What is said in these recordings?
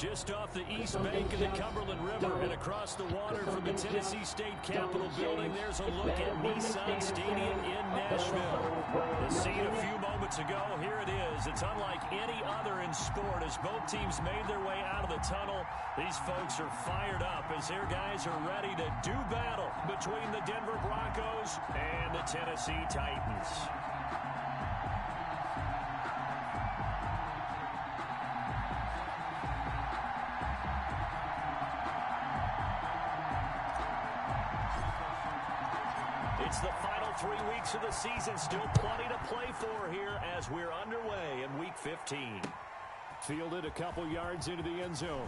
Just off the east bank of the Cumberland River and across the water from the Tennessee State Capitol building, there's a look at Nissan Stadium in Nashville. The scene a few moments ago, here it is. It's unlike any other in sport as both teams made their way out of the tunnel. These folks are fired up as their guys are ready to do battle between the Denver Broncos and the Tennessee Titans. It's the final 3 weeks of the season. Still plenty to play for here as we're underway in Week 15. Fielded a couple yards into the end zone.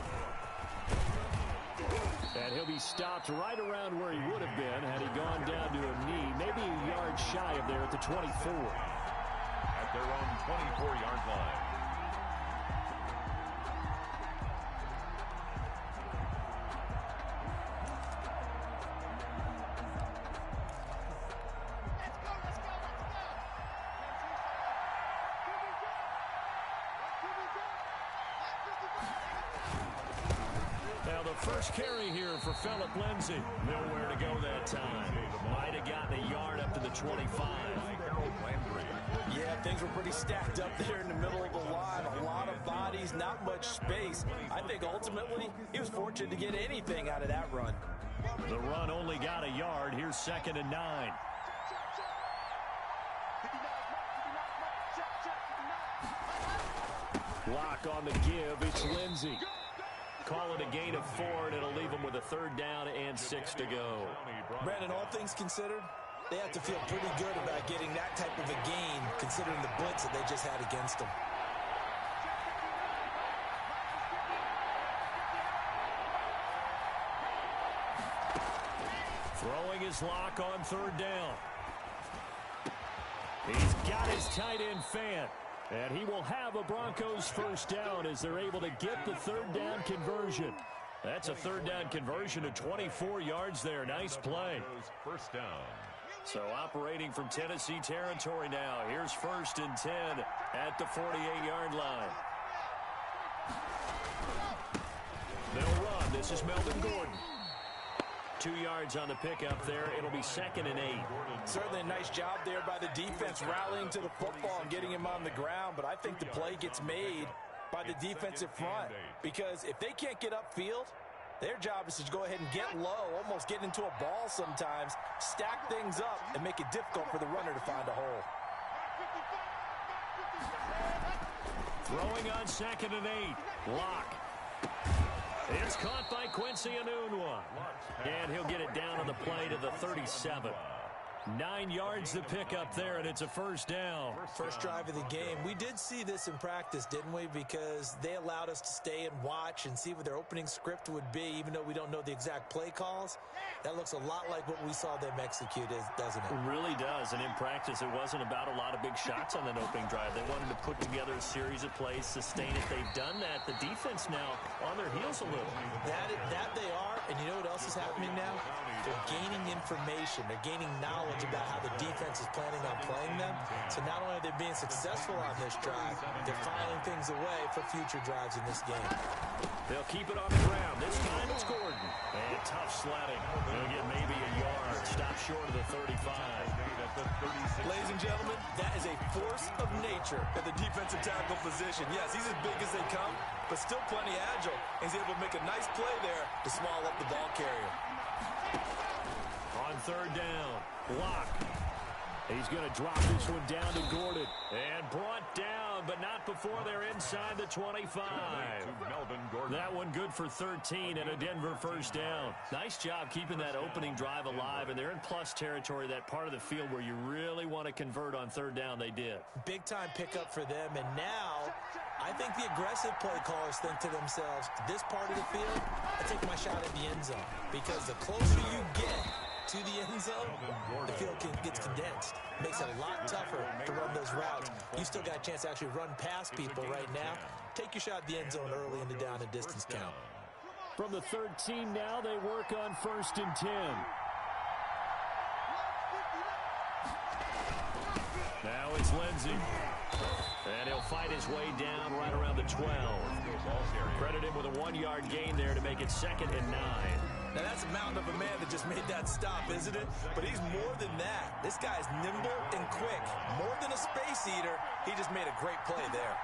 And he'll be stopped right around where he would have been had he gone down to a knee. Maybe a yard shy of there at the 24. At their own 24-yard line. First carry here for Phillip Lindsay. Nowhere to go that time. Might have gotten a yard up to the 25. Yeah, things were pretty stacked up there in the middle of the line. A lot of bodies, not much space. I think ultimately he was fortunate to get anything out of that run. The run only got a yard. Here's 2nd and 9. Block on the give. It's Lindsay. Call it a gain of 4, and it'll leave them with a 3rd down and 6 to go. Brandon, all things considered, they have to feel pretty good about getting that type of a gain, considering the blitz that they just had against them. Throwing his lock on 3rd down. He's got his tight end fan. And he will have a Broncos 1st down as they're able to get the 3rd down conversion. That's a 3rd down conversion of 24 yards there. Nice play. 1st down. So operating from Tennessee territory now. Here's 1st and 10 at the 48-yard line. They'll run. This is Melvin Gordon. 2 yards on the pickup there. It'll be 2nd and 8. Certainly a nice job there by the defense rallying to the football and getting him on the ground. But I think the play gets made by the defensive front. Because if they can't get upfield, their job is to go ahead and get low, almost get into a ball sometimes, stack things up, and make it difficult for the runner to find a hole. Throwing on 2nd and 8. Lock. It's caught by Quincy Enunwa. And he'll get it down on the play to the 37. 9 yards to pick up there, and it's a 1st down. First drive of the game. We did see this in practice, didn't we? Because they allowed us to stay and watch and see what their opening script would be, even though we don't know the exact play calls. That looks a lot like what we saw them execute, doesn't it? It really does. And in practice, it wasn't about a lot of big shots on that opening drive. They wanted to put together a series of plays, sustain it. They've done that. The defense now on their heels a little. That they are. And you know what else is happening now? They're gaining information. They're gaining knowledge about how the defense is planning on playing them. So not only are they being successful on this drive, they're filing things away for future drives in this game. They'll keep it on the ground. This time it's Gordon. And tough sledding. They'll get maybe a yard. Stop short of the 35. Ladies and gentlemen, that is a force of nature at the defensive tackle position. Yes, he's as big as they come, but still plenty agile. He's able to make a nice play there to swallow up the ball carrier. On 3rd down, Lock. He's going to drop this one down to Gordon. And brought down, but not before they're inside the 25. That one good for 13 and a Denver 1st down. Nice job keeping that opening drive alive, and they're in plus territory, that part of the field where you really want to convert on 3rd down. They did. Big-time pickup for them, and now I think the aggressive play callers think to themselves, this part of the field, I take my shot at the end zone, because the closer you get to the end zone, the field gets condensed. Makes it a lot tougher to run those routes. You still got a chance to actually run past people right now. Take your shot at the end zone early in the down and distance count. From the 13 now, they work on 1st and 10. Now it's Lindsay. And he'll fight his way down right around the 12. Credit him with a 1-yard gain there to make it 2nd and 9. Now, that's a mountain of a man that just made that stop, isn't it? But he's more than that. This guy's nimble and quick. More than a space eater, he just made a great play there.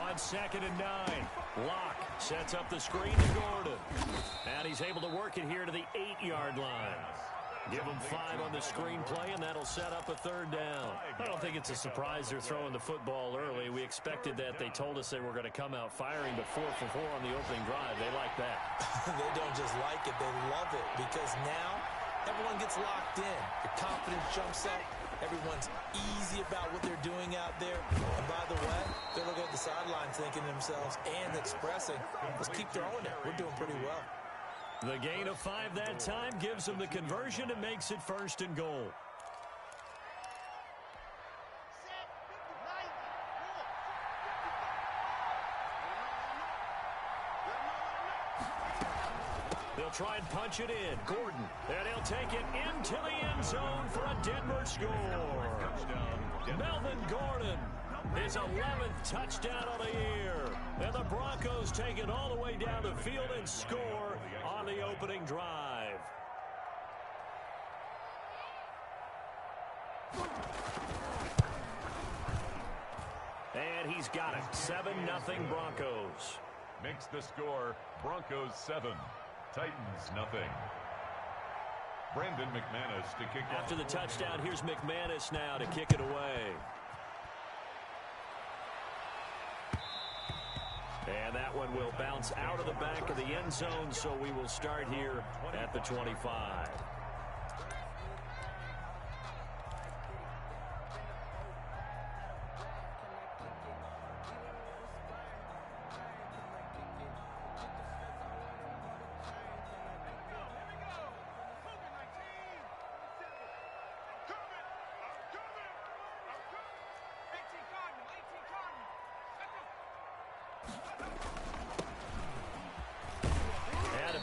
On 2nd and 9, Locke sets up the screen to Gordon. And he's able to work it here to the 8-yard line. Give them 5 on the screen play, and that'll set up a 3rd down. I don't think it's a surprise they're throwing the football early. We expected that. They told us they were going to come out firing, but 4 for 4 on the opening drive. They like that. They don't just like it, they love it, because now everyone gets locked in. Your confidence jumps up. Everyone's easy about what they're doing out there. And by the way, they're looking at the sidelines thinking to themselves and expressing, let's keep throwing it. We're doing pretty well. The gain of 5 that time gives them the conversion and makes it 1st and goal. They'll try and punch it in. Gordon. And he'll take it into the end zone for a Denver score. Melvin Gordon. His 11th touchdown of the year. And the Broncos take it all the way down the field and score on the opening drive. And he's got it. 7-0 Broncos. Makes the score Broncos 7, Titans nothing. Brandon McManus to kick off. After the touchdown, here's McManus now to kick it away. And that one will bounce out of the back of the end zone, so we will start here at the 25.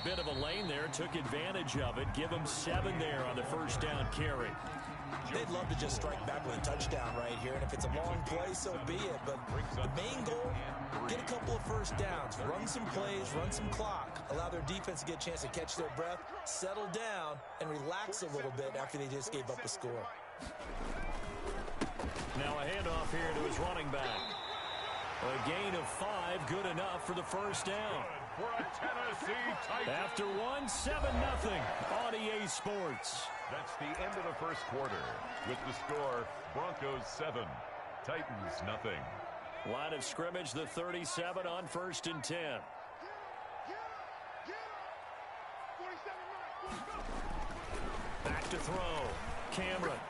Bit of a lane there, took advantage of it. Give him 7 there on the 1st down carry. They'd love to just strike back with a touchdown right here, and if it's a long play, so be it. But the main goal, get a couple of 1st downs, run some plays, run some clock, allow their defense to get a chance to catch their breath, settle down, and relax a little bit after they just gave up a score. Now a handoff here to his running back. A gain of 5, good enough for the 1st down. For a Tennessee Titans. After 1, 7-0 on EA Sports. That's the end of the 1st quarter. With the score, Broncos 7, Titans nothing. Line of scrimmage, the 37 on 1st and 10. Back to throw. Cameron.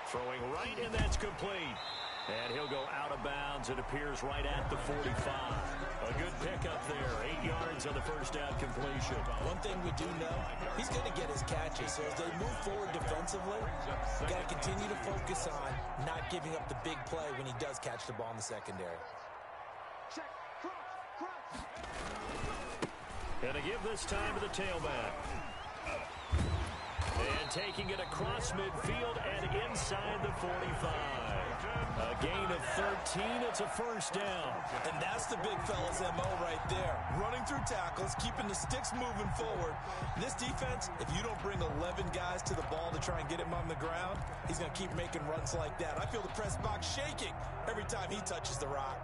Throwing right, and that's complete. And he'll go out of bounds. It appears right at the 45. A good pickup there. 8 yards on the 1st down completion. One thing we do know, he's going to get his catches. So as they move forward defensively, we got to continue to focus on not giving up the big play when he does catch the ball in the secondary. And to give this time to the tailback. And taking it across midfield and inside the 45. A gain of 13. It's a 1st down. And that's the big fella's MO right there. Running through tackles, keeping the sticks moving forward. This defense, if you don't bring 11 guys to the ball to try and get him on the ground, he's going to keep making runs like that. I feel the press box shaking every time he touches the rock.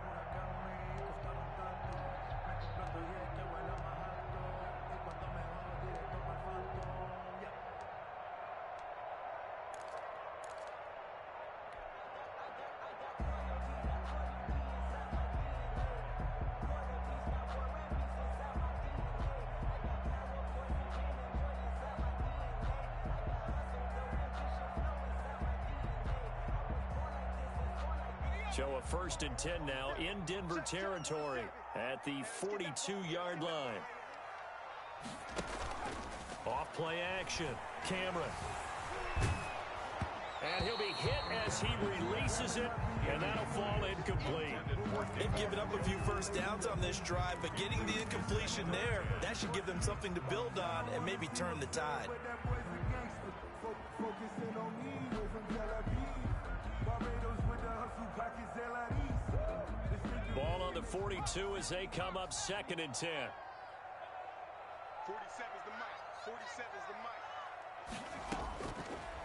So a 1st and 10 now in Denver territory at the 42-yard line. Off play action. Cameron. And he'll be hit as he releases it, and that'll fall incomplete. They've given up a few 1st downs on this drive, but getting the incompletion there, that should give them something to build on and maybe turn the tide. Focusing on me, from Tel Aviv, Barbados. on the 42 as they come up 2nd and 10. 47 is the mic. 47 is the mic.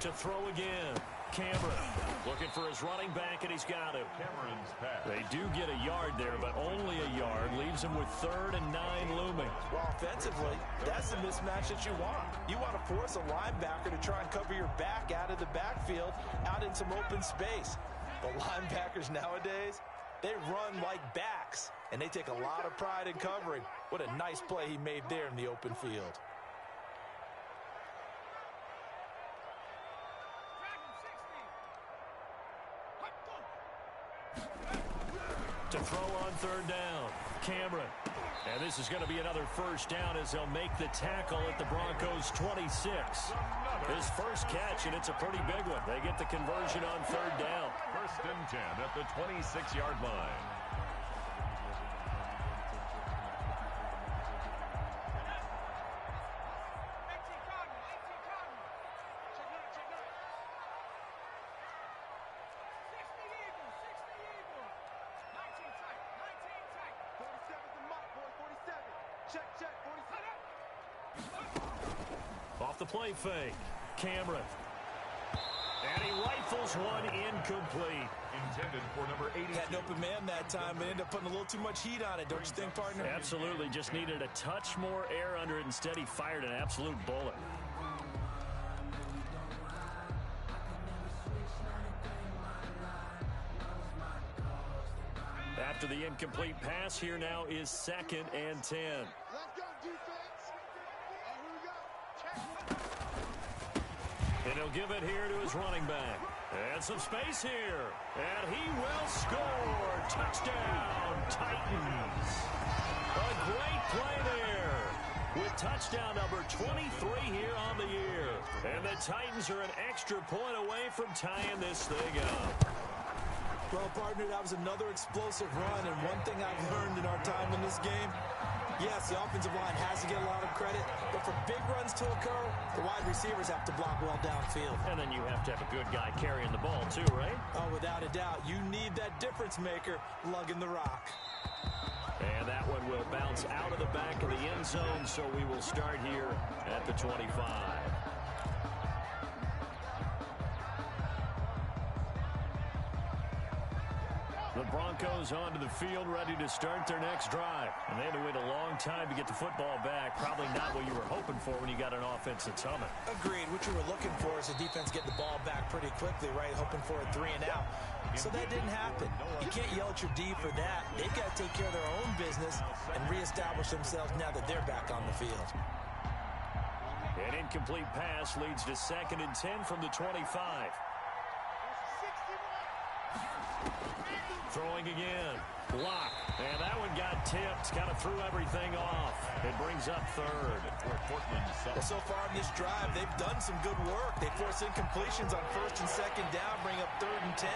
To throw again. Cameron looking for his running back, and he's got him. Cameron's pass. They do get a yard there, but only a yard. Leaves him with 3rd and 9 looming. Well, offensively, that's the mismatch that you want. You want to force a linebacker to try and cover your back out of the backfield, out in some open space. But linebackers nowadays, they run like backs, and they take a lot of pride in covering. What a nice play he made there in the open field. To throw on 3rd down. Cameron. And this is going to be another 1st down as they'll make the tackle at the Broncos 26. His first catch, and it's a pretty big one. They get the conversion on 3rd down. 1st and 10 at the 26-yard line. Off the play fake. Cameron. And he rifles one incomplete. Intended for number 80. Had an open man that time, but ended up putting a little too much heat on it, don't you think, partner? Absolutely. Just needed a touch more air under it. Instead, he fired an absolute bullet. After the incomplete pass, here now is 2nd and 10. Let's go, defense. Here we go. And he'll give it here to his running back. And some space here. And he will score. Touchdown, Titans. A great play there. With touchdown number 23 here on the year. And the Titans are an extra point away from tying this thing up. Well, partner, that was another explosive run, and one thing I've learned in our time in this game, yes, the offensive line has to get a lot of credit, but for big runs to occur, the wide receivers have to block well downfield. And then you have to have a good guy carrying the ball too, right? Oh, without a doubt. You need that difference maker lugging the rock. And that one will bounce out of the back of the end zone, so we will start here at the 25. The Broncos onto the field, ready to start their next drive. And they had to wait a long time to get the football back. Probably not what you were hoping for when you got an offense that's humming. Agreed. What you were looking for is the defense getting the ball back pretty quickly, right? Hoping for a 3 and out. So that didn't happen. You can't yell at your D for that. They've got to take care of their own business and reestablish themselves now that they're back on the field. An incomplete pass leads to 2nd and 10 from the 25. Throwing again. Block. And that one got tipped. Kind of threw everything off. It brings up 3rd. Well, so far in this drive, they've done some good work. They force incompletions on 1st and 2nd down, bring up 3rd and 10.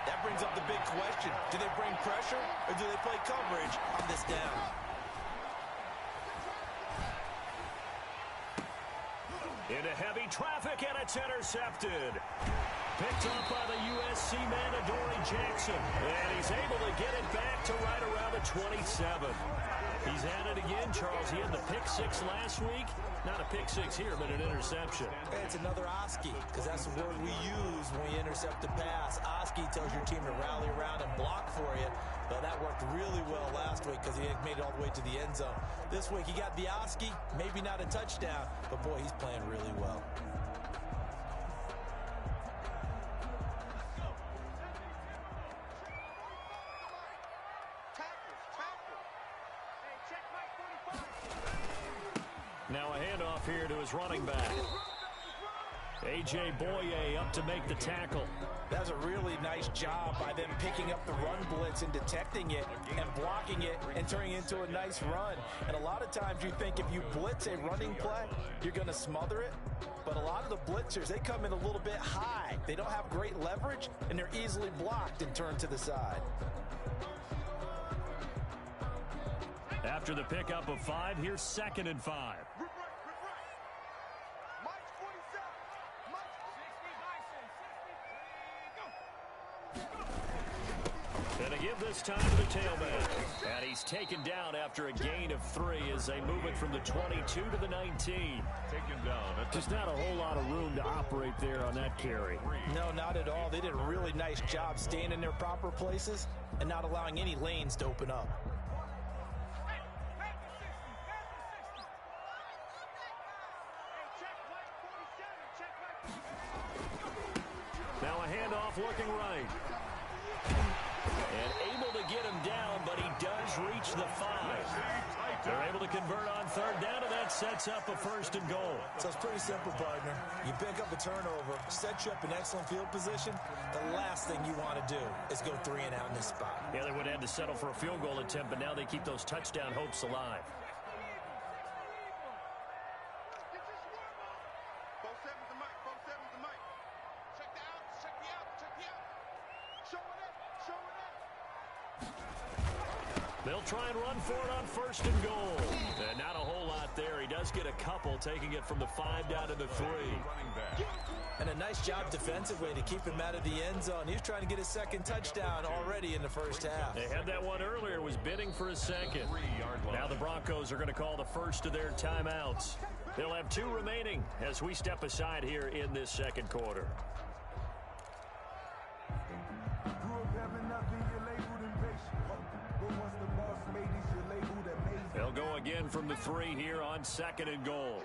That brings up the big question. Do they bring pressure or do they play coverage on this down? Into heavy traffic, and it's intercepted. Picked up by the USC man, Adoree Jackson. And he's able to get it back to right around the 27. He's at it again, Charles. He had the pick 6 last week. Not a pick 6 here, but an interception. It's another Oski, because that's the word we use when we intercept a pass. Oski tells your team to rally around and block for you. But that worked really well last week because he made it all the way to the end zone. This week he got the Oski, maybe not a touchdown, but boy, he's playing really well. Now a handoff here to his running back. A.J. Boye up to make the tackle. That's a really nice job by them picking up the run blitz and detecting it and blocking it and turning it into a nice run. And a lot of times you think if you blitz a running play, you're going to smother it. But a lot of the blitzers, they come in a little bit high. They don't have great leverage, and they're easily blocked and turned to the side. After the pickup of 5, here's 2nd and 5. And to give this time to the tailback. And he's taken down after a gain of 3 as they move it from the 22 to the 19. Taken down. Just not a whole lot of room to operate there on that carry. No, not at all. They did a really nice job staying in their proper places and not allowing any lanes to open up. Now a handoff looking right. And able to get him down, but he does reach the 5. They're able to convert on third down, and that sets up a 1st and goal. So it's pretty simple, partner. You pick up a turnover, set you up in excellent field position. The last thing you want to do is go 3 and out in this spot. Yeah, they would have had to settle for a field goal attempt, but now they keep those touchdown hopes alive. They'll try and run for it on 1st and goal. And not a whole lot there. He does get a couple, taking it from the 5 down to the 3. And a nice job defensively to keep him out of the end zone. He was trying to get his 2nd touchdown already in the 1st half. They had that one earlier, was bidding for a 2nd. Now the Broncos are going to call the 1st of their timeouts. They'll have 2 remaining as we step aside here in this 2nd quarter. They'll go again from the 3 here on 2nd and goal.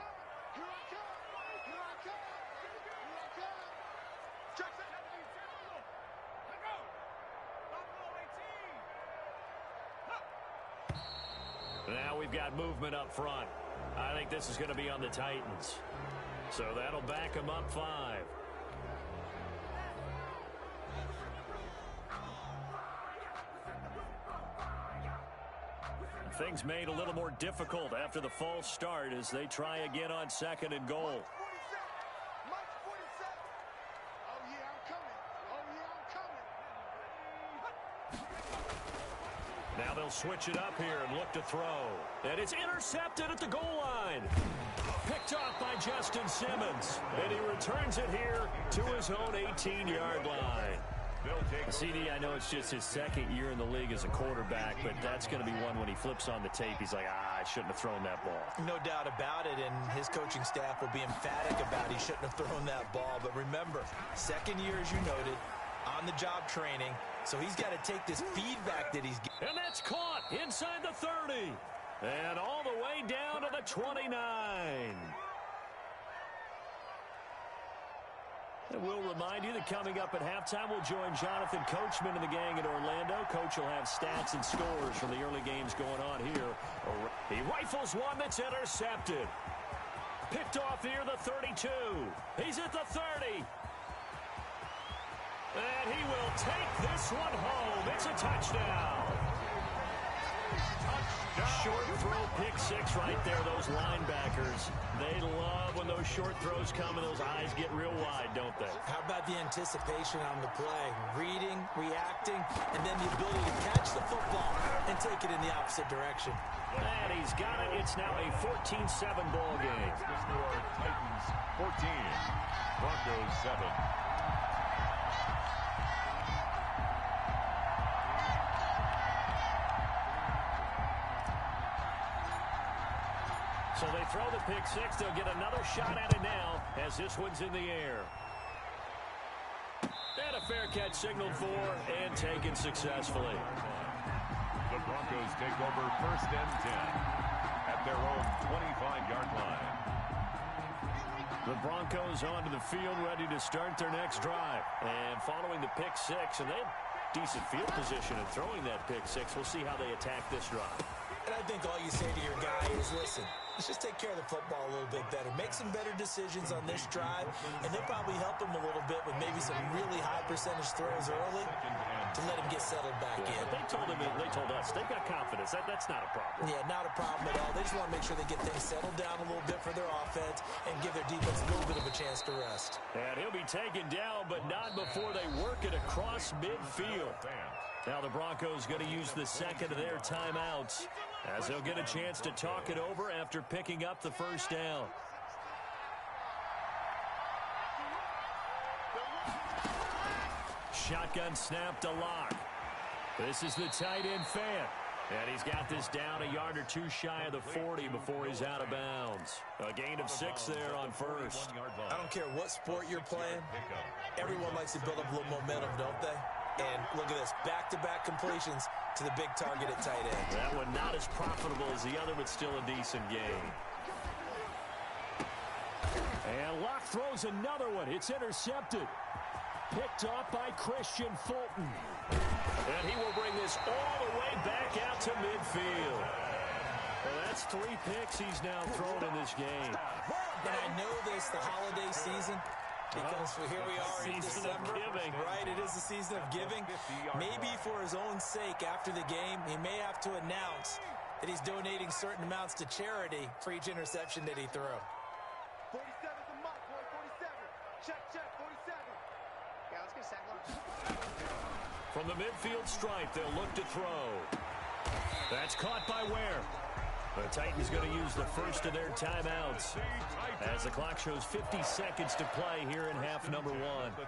Now we've got movement up front. I think this is going to be on the Titans. So that'll back them up 5. Things made a little more difficult after the false start as they try again on 2nd and goal. Now they'll switch it up here and look to throw. And it's intercepted at the goal line. Picked off by Justin Simmons. And he returns it here to his own 18-yard line. CD, I know it's just his 2nd year in the league as a quarterback, but that's going to be one when he flips on the tape. He's like, I shouldn't have thrown that ball. No doubt about it, and his coaching staff will be emphatic about he shouldn't have thrown that ball. But remember, 2nd year, as you noted, on-the-job training, so he's got to take this feedback that he's getting. And that's caught inside the 30. And all the way down to the 29. And we'll remind you that coming up at halftime, we'll join Jonathan Coachman and the gang in Orlando. Coach will have stats and scores from the early games going on here. He rifles one that's intercepted. Picked off here, the 32. He's at the 30. And he will take this one home. It's a touchdown. Short throw, pick 6 right there. Those linebackers, they love when those short throws come and those eyes get real wide, don't they? How about the anticipation on the play? Reading, reacting, and then the ability to catch the football and take it in the opposite direction. And he's got it. It's now a 14-7 ball game. Titans 14, Broncos 7. So they throw the pick 6. They'll get another shot at it now as this one's in the air. And a fair catch signaled for and taken successfully. The Broncos take over 1st and 10 at their own 25-yard line. The Broncos onto the field ready to start their next drive. And following the pick 6, and they have decent field position in throwing that pick 6. We'll see how they attack this drive. And I think all you say to your guy is, listen, let's just take care of the football a little bit better. Make some better decisions on this drive, and they'll probably help him a little bit with maybe some really high percentage throws early to let him get settled back in. But they told us they've got confidence. That's not a problem. Yeah, not a problem at all. They just want to make sure they get things settled down a little bit for their offense and give their defense a little bit of a chance to rest. And he'll be taken down, but not before they work it across midfield. Now the Broncos going to use the 2nd of their timeouts as they'll get a chance to talk it over after picking up the 1st down. Shotgun snap to Locke. This is the tight end fan. And he's got this down a yard or two shy of the 40 before he's out of bounds. A gain of 6 there on first. I don't care what sport you're playing. Everyone likes to build up a little momentum, don't they? And look at this, back-to-back completions to the big target at tight end. That one not as profitable as the other, but still a decent game. And Locke throws another one. It's intercepted. Picked off by Christian Fulton. And he will bring this all the way back out to midfield. Well, that's 3 picks he's now thrown in this game. And I know this, the holiday season, because here we are in December. Right, it is the season of giving. Maybe for his own sake after the game, he may have to announce that he's donating certain amounts to charity for each interception that he threw. 47's the mark, boy. 47. Check, 47. Yeah, let's get a sack lunch. From the midfield stripe, they'll look to throw. That's caught by Ware. The Titans going to use the first of their timeouts as the clock shows 50 seconds to play here in half number 1.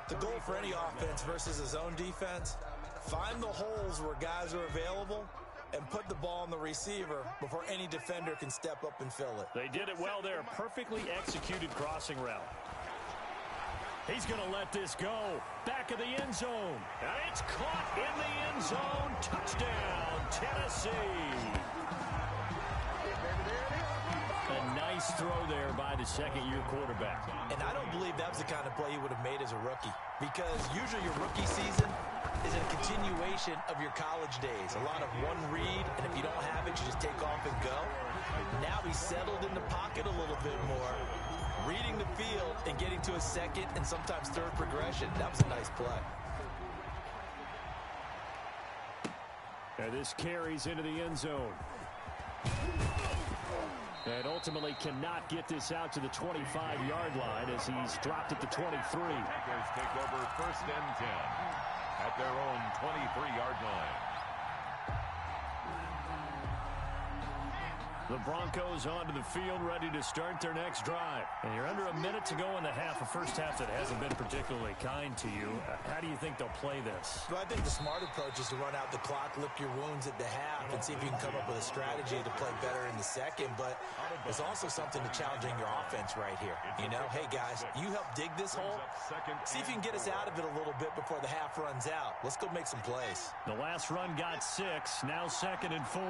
The goal for any offense versus a zone defense, find the holes where guys are available and put the ball on the receiver before any defender can step up and fill it. They did it well there. Perfectly executed crossing route. He's going to let this go. Back of the end zone. And it's caught in the end zone. Touchdown, Tennessee. A nice throw there by the second-year quarterback. And I don't believe that was the kind of play he would have made as a rookie. Because usually your rookie season is a continuation of your college days. A lot of one read, and if you don't have it, you just take off and go. Now he's settled in the pocket a little bit more, reading the field and getting to a second and sometimes third progression. That was a nice play. And this carries into the end zone. And ultimately cannot get this out to the 25-yard line as he's dropped at the 23. Packers take over 1st and 10 at their own 23-yard line. The Broncos onto the field, ready to start their next drive. And you're under a minute to go in the half, a first half that hasn't been particularly kind to you. How do you think they'll play this? Well, I think the smart approach is to run out the clock, lick your wounds at the half, and see if you can come up with a strategy to play better in the second. But there's also something to challenging your offense right here. You know, hey, guys, you help dig this hole. See if you can get us out of it a little bit before the half runs out. Let's go make some plays. The last run got 6, now 2nd and 4.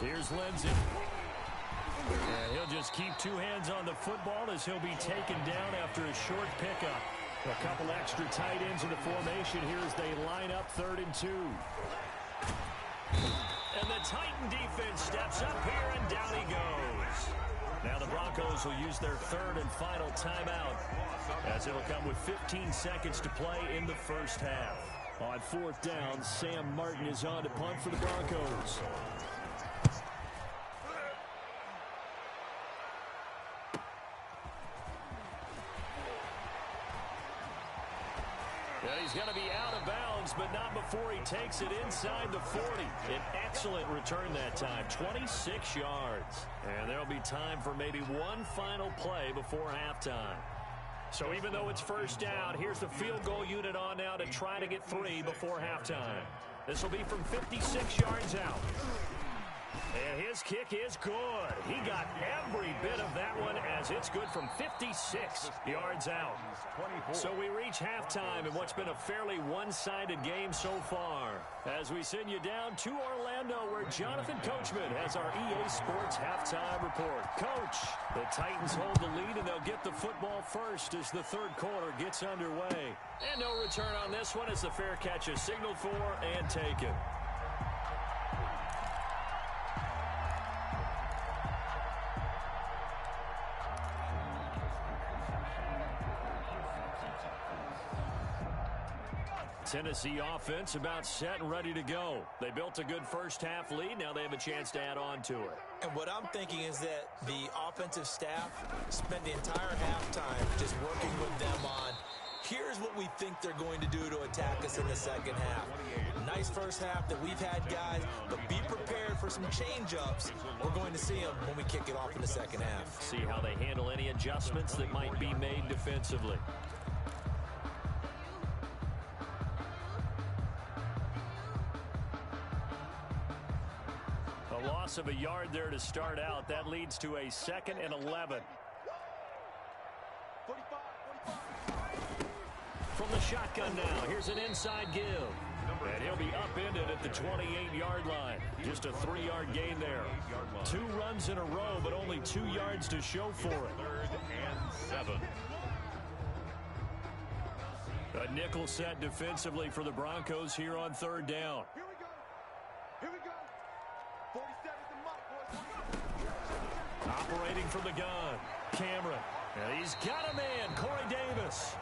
Here's Lindsey. And he'll just keep 2 hands on the football as he'll be taken down after a short pickup. A couple extra tight ends in the formation here as they line up 3rd and 2. And the Titan defense steps up here, and down he goes. Now the Broncos will use their 3rd and final timeout as it'll come with 15 seconds to play in the first half. On 4th down, Sam Martin is on to punt for the Broncos. And he's going to be out of bounds, but not before he takes it inside the 40. An excellent return that time, 26 yards. And there'll be time for maybe one final play before halftime. So even though it's first down, here's the field goal unit on now to try to get 3 before halftime. This will be from 56 yards out. And his kick is good. He got every bit of that one as it's good from 56 yards out. So we reach halftime in what's been a fairly one-sided game so far. As we send you down to Orlando where Jonathan Coachman has our EA Sports halftime report. Coach, the Titans hold the lead and they'll get the football first as the 3rd quarter gets underway. And no return on this one as the fair catch is signaled for and taken. Tennessee offense about set and ready to go. They built a good first half lead. Now they have a chance to add on to it. And what I'm thinking is that the offensive staff spent the entire halftime just working with them on, here's what we think they're going to do to attack us in the second half. Nice first half that we've had, guys, but be prepared for some change-ups. We're going to see them when we kick it off in the second half. See how they handle any adjustments that might be made defensively. loss of a yard there to start out. That leads to a 2nd and 11. 45. From the shotgun now, here's an inside give. And he'll be upended at the 28-yard line. Just a 3-yard gain there. 2 runs in a row, but only 2 yards to show for it. 3rd and 7. A nickel set defensively for the Broncos here on 3rd down. Here we go. 47's the mark, boys. Operating from the gun, Cameron. And he's got a man, Corey Davis.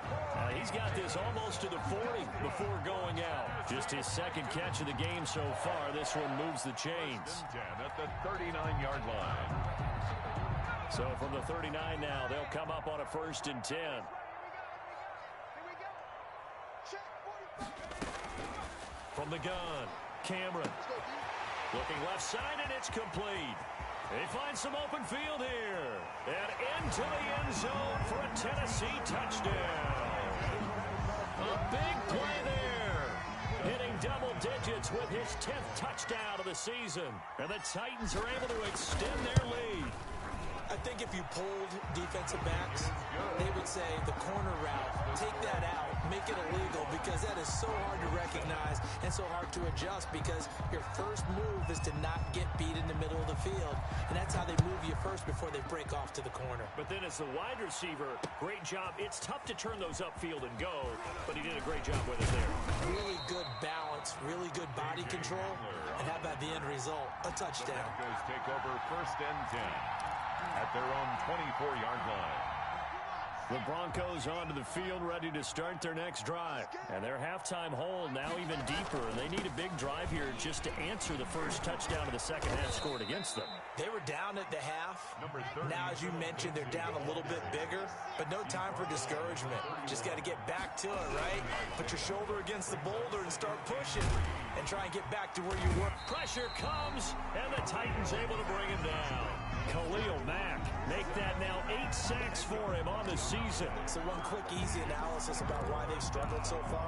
He's got this almost to the 40 before going out. Just his 2nd catch of the game so far. This one moves the chains. 10 at the 39-yard line. So from the 39 now, they'll come up on a 1st and 10. Here we go. Check 45. From the gun, Cameron. Looking left side, and it's complete. They find some open field here. And into the end zone for a Tennessee touchdown. A big play there. Hitting double digits with his 10th touchdown of the season. And the Titans are able to extend their lead. I think if you polled defensive backs, they would say the corner route, take that out, make it illegal, because that is so hard to recognize and so hard to adjust, because your first move is to not get beat in the middle of the field. And that's how they move you first before they break off to the corner. But then as the wide receiver, great job. It's tough to turn those upfield and go, but he did a great job with it there. Really good balance, really good body control. And how about the end result? A touchdown. Broncos take over 1st and 10 at their own 24-yard line. The Broncos onto the field, ready to start their next drive. And their halftime hole now even deeper. And they need a big drive here just to answer the first touchdown of the second half scored against them. They were down at the half. Now, as you mentioned, they're down a little bit bigger, but no time for discouragement. Just got to get back to it, right? Put your shoulder against the boulder and start pushing and try and get back to where you were. Pressure comes, and the Titans able to bring him down. Khalil Mack make that now 8 sacks for him on the season. So one quick, easy analysis about why they've struggled so far.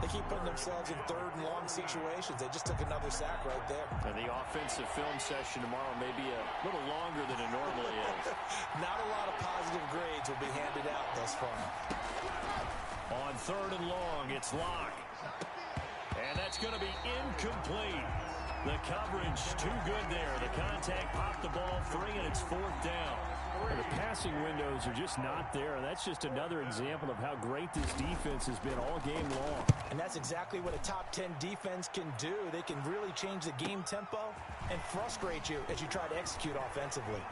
They keep putting themselves in 3rd and long situations. They just took another sack right there. And the offensive film session tomorrow may be a little longer than it normally is. Not a lot of positive grades will be handed out thus far. On 3rd and long, it's Locke. And that's going to be incomplete. The coverage too good there. The contact popped the ball free, and it's 4th down. The passing windows are just not there, and that's just another example of how great this defense has been all game long. And that's exactly what a top 10 defense can do. They can really change the game tempo and frustrate you as you try to execute offensively.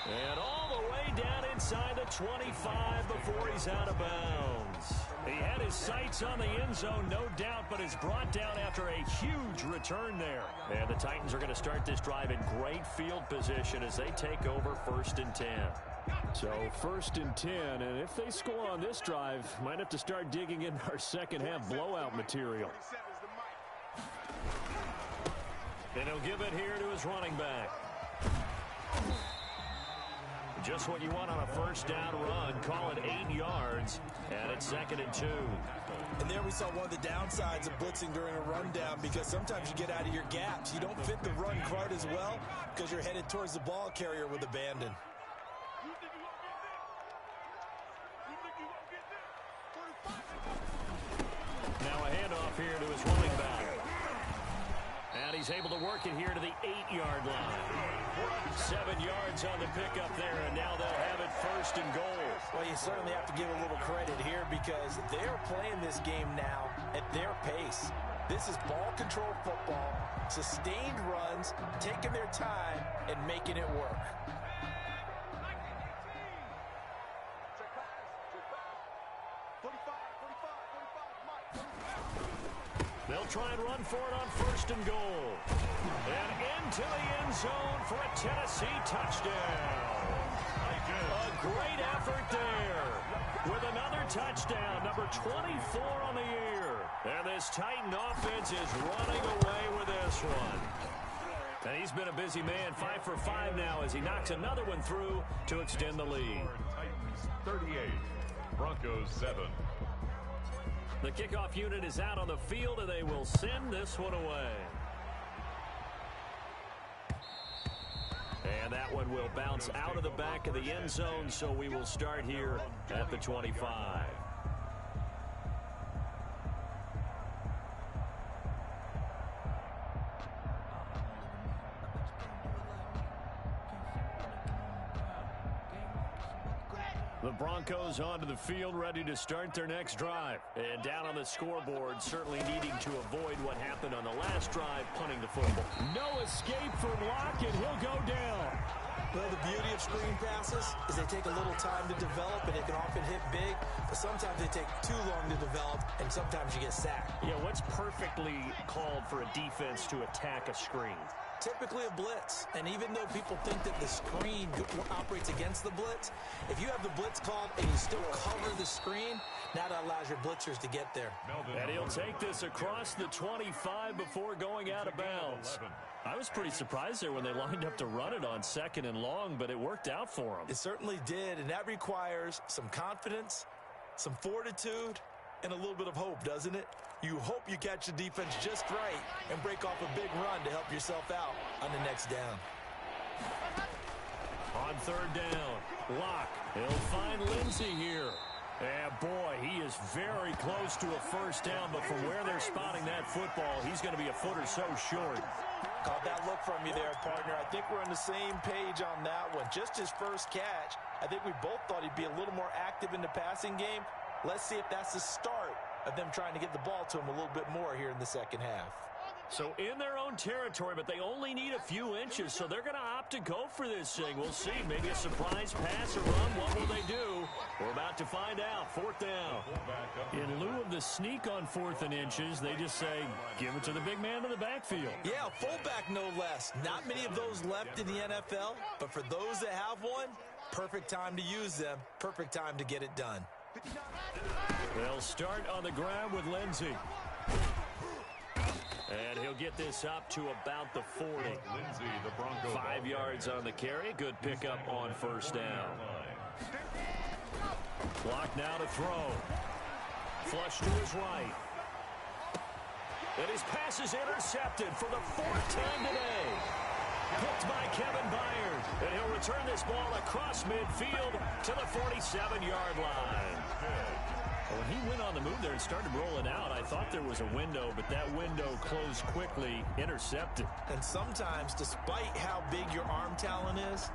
And all the way down inside the 25 before he's out of bounds. He had his sights on the end zone, no doubt, but is brought down after a huge return there. And the Titans are going to start this drive in great field position as they take over 1st and 10. So 1st and 10, and if they score on this drive, might have to start digging in our second half blowout material. And he'll give it here to his running back. Just what you want on a 1st down run. Call it 8 yards, and it's 2nd and 2. And there we saw one of the downsides of blitzing during a rundown, because sometimes you get out of your gaps. You don't fit the run quite as well because you're headed towards the ball carrier with abandon. Now a handoff here to his running back. And he's able to work it here to the 8-yard line. 7 yards on the pickup there, and now they'll have it 1st and goal. Well, you certainly have to give a little credit here, because they're playing this game now at their pace. This is ball control football, sustained runs, taking their time, and making it work. They'll try and run for it on 1st and goal. And into the end zone for a Tennessee touchdown. A great effort there with another touchdown, number 24 on the year. And this Titan offense is running away with this one. And he's been a busy man, 5 for 5 now as he knocks another one through to extend the lead. Titans 38, Broncos 7. The kickoff unit is out on the field, and they will send this one away. And that one will bounce out of the back of the end zone, so we will start here at the 25. The Broncos onto the field, ready to start their next drive. And down on the scoreboard, certainly needing to avoid what happened on the last drive, punting the football. No escape from Locke, and he'll go down. Well, the beauty of screen passes is they take a little time to develop, and they can often hit big, but sometimes they take too long to develop, and sometimes you get sacked. Yeah, what's perfectly called for a defense to attack a screen? Typically a blitz, and even though people think that the screen operates against the blitz, if you have the blitz called and you still cover the screen, now that allows your blitzers to get there. And he'll take this across the 25 before going out of bounds. I was pretty surprised there when they lined up to run it on 2nd and long, but it worked out for them. It certainly did, and that requires some confidence, some fortitude, and a little bit of hope, doesn't it? You hope you catch the defense just right and break off a big run to help yourself out on the next down. On 3rd down, Locke. He'll find Lindsey here. And boy, he is very close to a first down, but from where they're spotting that football, he's going to be a foot or so short. Caught that look from you there, partner. I think we're on the same page on that one. Just his first catch, I think we both thought he'd be a little more active in the passing game. Let's see if that's the start of them trying to get the ball to him a little bit more here in the second half. So in their own territory, but they only need a few inches, so they're going to opt to go for this thing. We'll see. Maybe a surprise pass or run. What will they do? We're about to find out. 4th down. In lieu of the sneak on 4th and inches, they just say, give it to the big man in the backfield. Yeah, fullback no less. Not many of those left in the NFL, but for those that have one, perfect time to use them. Perfect time to get it done. They'll start on the ground with Lindsey. And he'll get this up to about the 40. Lindsey, the Broncos. 5 yards on the carry. Good pickup on 1st down. Clock now to throw. Flush to his right. And his pass is intercepted for the 4th time today. Picked by Kevin Byard. And he'll return this ball across midfield to the 47-yard line. When he went on the move there and started rolling out, I thought there was a window, but that window closed quickly, intercepted. And sometimes, despite how big your arm talent is,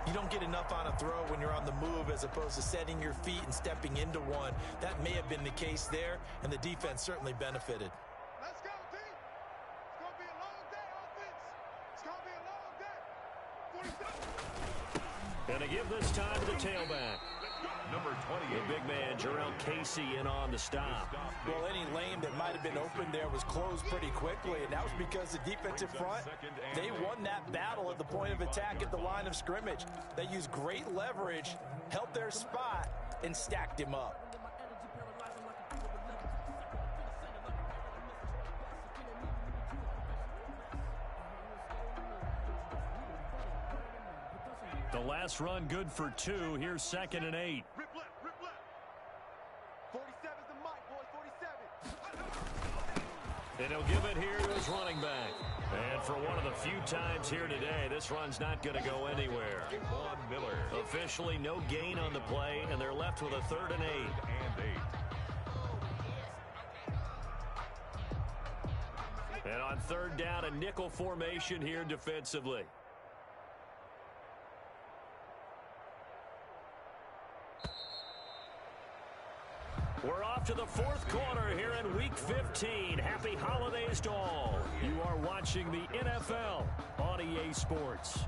you don't get enough on a throw when you're on the move as opposed to setting your feet and stepping into one. That may have been the case there, and the defense certainly benefited. Let's go, team. It's going to be a long day, offense. It's going to be a long day. 47. And to give this time to the tailback. Number 20. The big man, Jarrell Casey, in on the stop. Well, any lane that might have been open there was closed pretty quickly, and that was because the defensive front, they won that battle at the point of attack at the line of scrimmage. They used great leverage, held their spot, and stacked him up. The last run good for 2. Here's 2nd and 8. Rip left, rip left. 47's the mic, boys, 47. And he'll give it here to his running back. And for one of the few times here today, this run's not going to go anywhere. Von Miller. Officially no gain on the play, and they're left with a 3rd and 8. And on 3rd down, a nickel formation here defensively. We're off to the 4th quarter here in Week 15. Happy holidays to all. You are watching the NFL on EA Sports.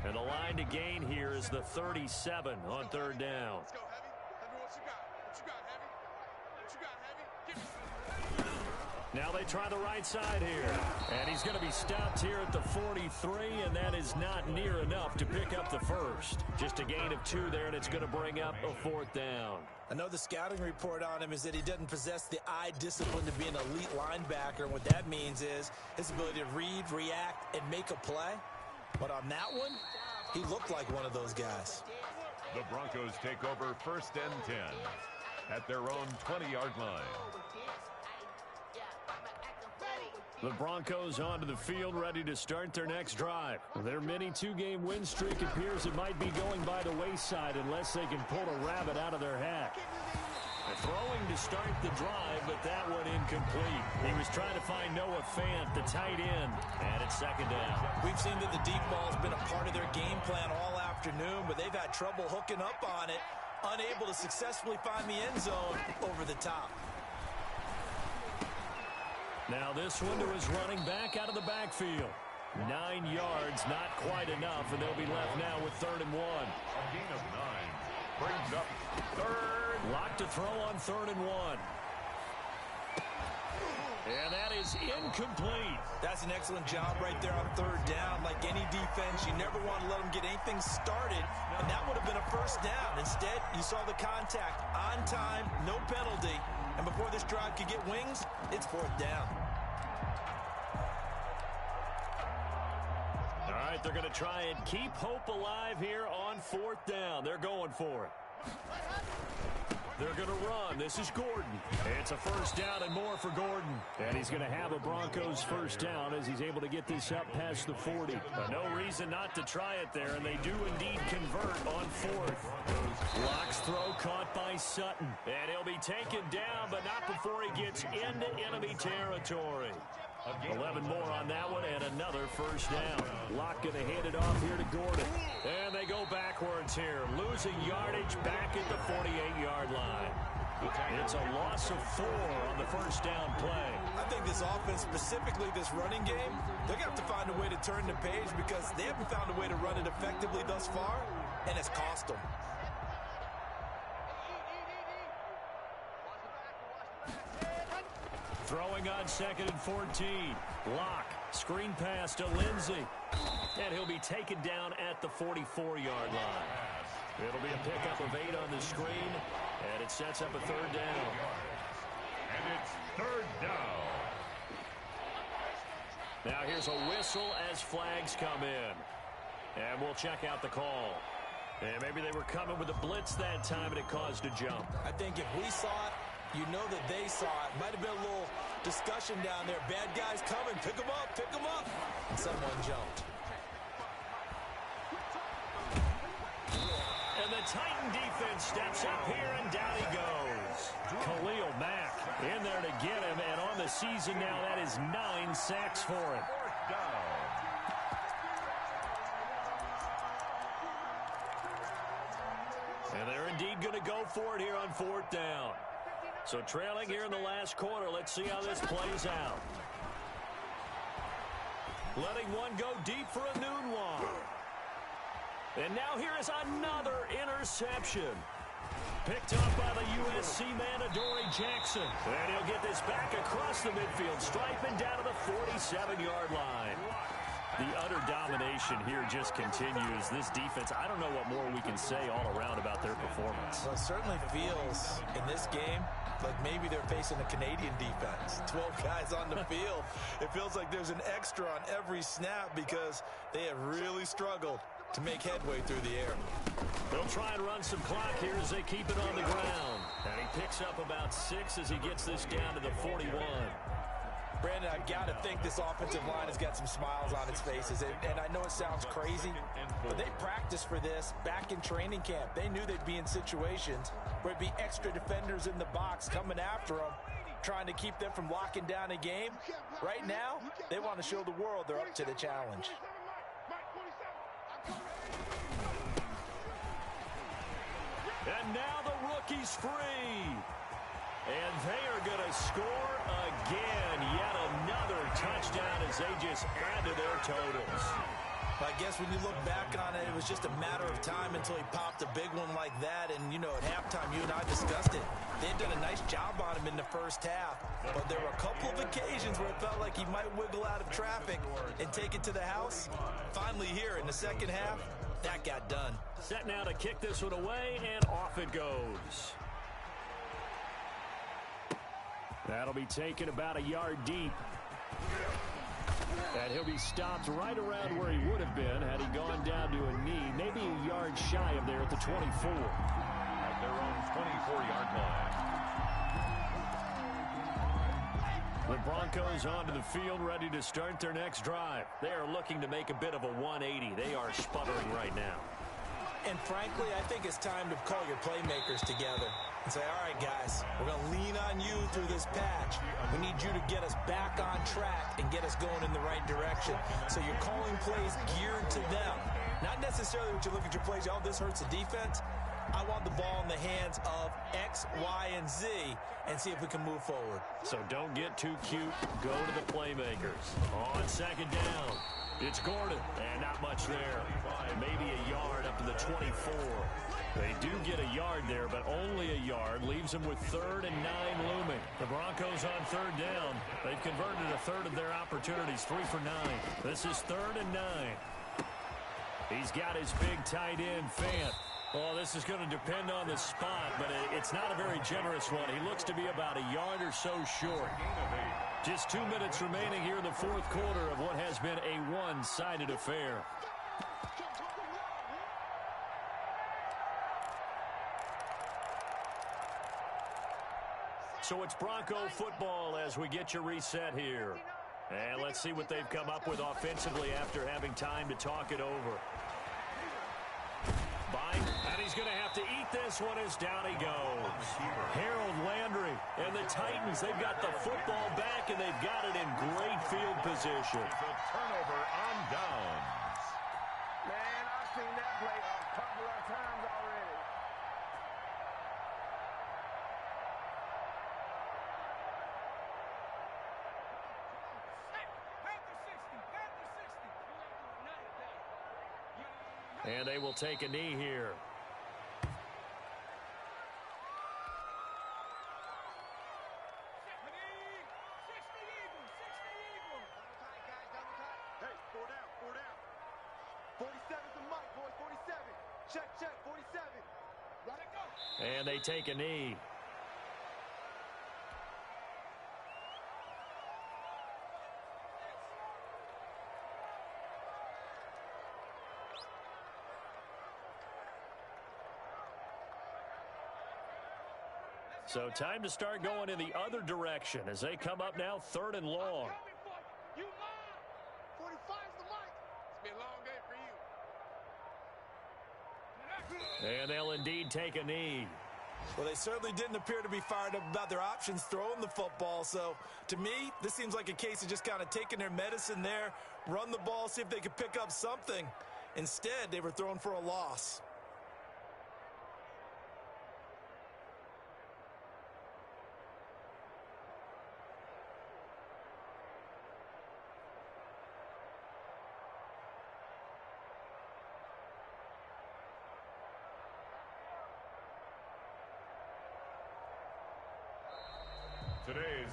And the line to gain here is the 37 on 3rd down. Let's go, Heavy. Heavy, what you got? What you got, Heavy? What you got, Heavy? Give me. Now they try the right side here. And he's going to be stopped here at the 43, and that is not near enough to pick up the first. Just a gain of 2 there, and it's going to bring up a 4th down. I know the scouting report on him is that he doesn't possess the eye discipline to be an elite linebacker. And what that means is his ability to read, react, and make a play. But on that one, He looked like one of those guys. The Broncos take over 1st and 10 at their own 20-yard line. The Broncos onto the field, ready to start their next drive. Their mini two-game win streak appears it might be going by the wayside unless they can pull a rabbit out of their hat. Throwing to start the drive, but that one incomplete. He was trying to find Noah Fant, the tight end, and it's 2nd down. We've seen that the deep ball's been a part of their game plan all afternoon, but they've had trouble hooking up on it, unable to successfully find the end zone over the top. Now this one to his running back out of the backfield. 9 yards, not quite enough, and they'll be left now with 3rd and 1. A gain of 9 brings up 3rd. Locked to throw on 3rd and 1. And that is incomplete. That's an excellent job right there on 3rd down. Like any defense, you never want to let them get anything started, and that would have been a 1st down. Instead, you saw the contact on time, no penalty, and before this drive could get wings, it's 4th down. All right, they're going to try and keep hope alive here on 4th down. They're going for it. They're going to run. This is Gordon. It's a 1st down and more for Gordon. And he's going to have a Broncos 1st down as he's able to get this up past the 40. No reason not to try it there, and they do indeed convert on 4th. Locks throw caught by Sutton. And he'll be taken down, but not before he gets into enemy territory. 11 more on that one, and another 1st down. Locke going to hand it off here to Gordon. And they go backwards here, losing yardage back at the 48-yard line. It's a loss of 4 on the 1st down play. I think this offense, specifically this running game, they're going to have to find a way to turn the page because they haven't found a way to run it effectively thus far, and it's cost them. Throwing on 2nd and 14. Locke, screen pass to Lindsey. And he'll be taken down at the 44-yard line. It'll be a pickup of 8 on the screen, and it sets up a 3rd down. And it's 3rd down. Now here's a whistle as flags come in. And we'll check out the call. And maybe they were coming with a blitz that time, and it caused a jump. I think if we saw it, you know that they saw it. Might have been a little discussion down there. Bad guys coming. Pick them up. Pick them up. And someone jumped. And the Titan defense steps up here, and down he goes. Khalil Mack in there to get him, and on the season now, that is 9 sacks for him. 4th down. And they're indeed going to go for it here on 4th down. So trailing here in the last quarter. Let's see how this plays out. Letting one go deep for a noon one. And now here is another interception. Picked up by the USC man, Adoree Jackson. And he'll get this back across the midfield stripe and down to the 47-yard line. The utter domination here just continues. This defense, I don't know what more we can say all around about their performance. Well, it certainly feels in this game like maybe they're facing a Canadian defense. 12 guys on the field. It feels like there's an extra on every snap because they have really struggled to make headway through the air. They'll try and run some clock here as they keep it on the ground. And he picks up about 6 as he gets this down to the 41. Brandon, I've got to think this offensive line has got some smiles on its faces. And I know it sounds crazy, but they practiced for this back in training camp. They knew they'd be in situations where it'd be extra defenders in the box coming after them, trying to keep them from locking down a game. Right now, they want to show the world they're up to the challenge. And now the rookie's free. And they are going to score again. Yet another touchdown as they just add to their totals. I guess when you look back on it, it was just a matter of time until he popped a big one like that. And, you know, at halftime, you and I discussed it. They had done a nice job on him in the first half. But there were a couple of occasions where it felt like he might wiggle out of traffic and take it to the house. Finally here in the second half, that got done. Set now to kick this one away, and off it goes. That'll be taken about a yard deep. And he'll he'll be stopped right around where he would have been had he gone down to a knee, maybe a yard shy of there at the 24. At their own 24-yard line. The Broncos onto the field, ready to start their next drive. They are looking to make a bit of a 180. They are sputtering right now. And frankly, I think it's time to call your playmakers together and say, all right, guys, we're going to lean on you through this patch. We need you to get us back on track and get us going in the right direction. So you're calling plays geared to them. Not necessarily what you look at your plays, oh, this hurts the defense. I want the ball in the hands of X, Y, and Z and see if we can move forward. So don't get too cute. Go to the playmakers. On second down, it's Gordon, and not much there. Maybe a yard up to the 24. They do get a yard there, but only a yard. Leaves them with 3rd and 9 looming. The Broncos on 3rd down. They've converted a third of their opportunities, 3 for 9. This is 3rd and 9. He's got his big tight end, Fant. Well, this is going to depend on the spot, but it's not a very generous one. He looks to be about a yard or so short. Just 2 minutes remaining here in the fourth quarter of what has been a one-sided affair. So it's Bronco football as we get you reset here. And let's see what they've come up with offensively after having time to talk it over. And he's going to have to eat this one as down he goes. Harold Landry and the Titans, they've got the football back, and they've got it in great field position. It's a turnover on downs. Man, I've seen that play a couple of times already. And they will take a knee here. Hey, 4 down, 4 down. 47's the mic, boys, 47. Check, 47. Let it go. And they take a knee. So time to start going in the other direction as they come up now 3rd and long. You lie. 45's the mic. It's been a long day for you. And they'll indeed take a knee. Well, they certainly didn't appear to be fired up about their options throwing the football. So, to me, this seems like a case of just kind of taking their medicine there, run the ball, see if they could pick up something. Instead, they were thrown for a loss.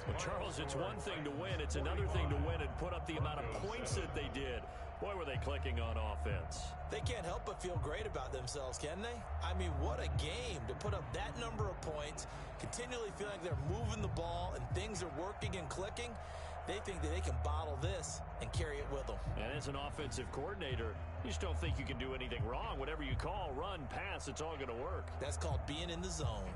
Well, Charles, it's one thing to win. It's another thing to win and put up the amount of points that they did. Boy, were they clicking on offense. They can't help but feel great about themselves, can they? I mean, what a game to put up that number of points, continually feel like they're moving the ball and things are working and clicking. They think that they can bottle this and carry it with them. And as an offensive coordinator, you just don't think you can do anything wrong. Whatever you call, run, pass, it's all going to work. That's called being in the zone.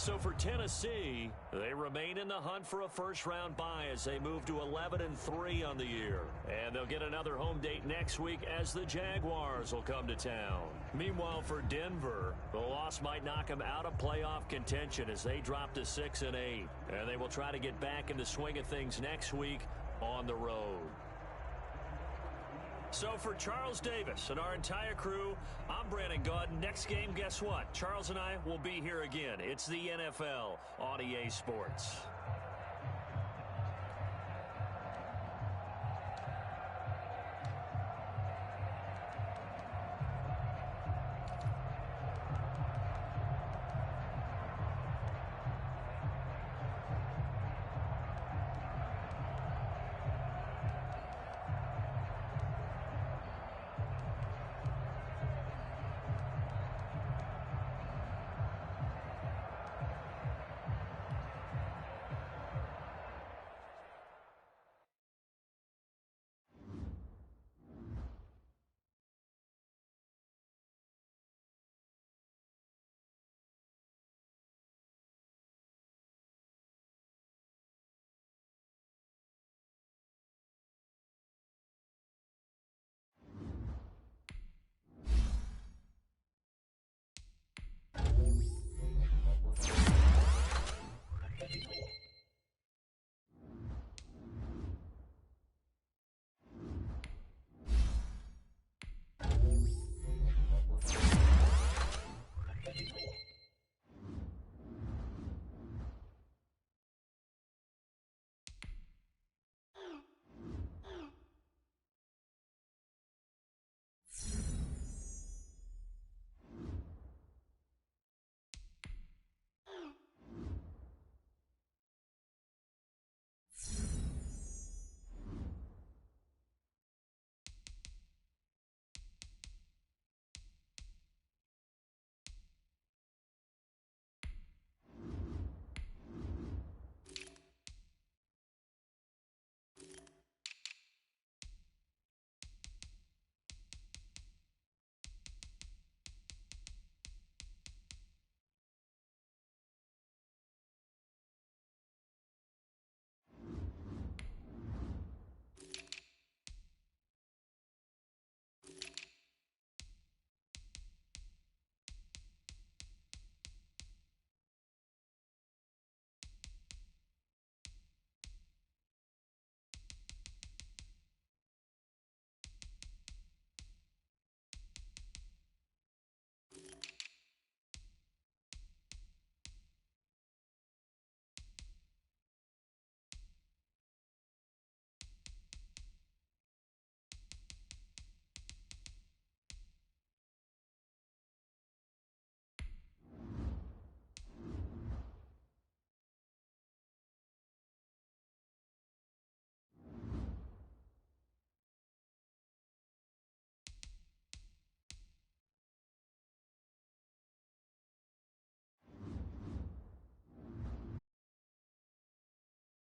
So for Tennessee, they remain in the hunt for a first-round bye as they move to 11-3 on the year. And they'll get another home date next week as the Jaguars will come to town. Meanwhile, for Denver, the loss might knock them out of playoff contention as they drop to 6-8. And they will try to get back in the swing of things next week on the road. So for Charles Davis and our entire crew, I'm Brandon Gaudin. Next game, guess what? Charles and I will be here again. It's the NFL on EA Sports.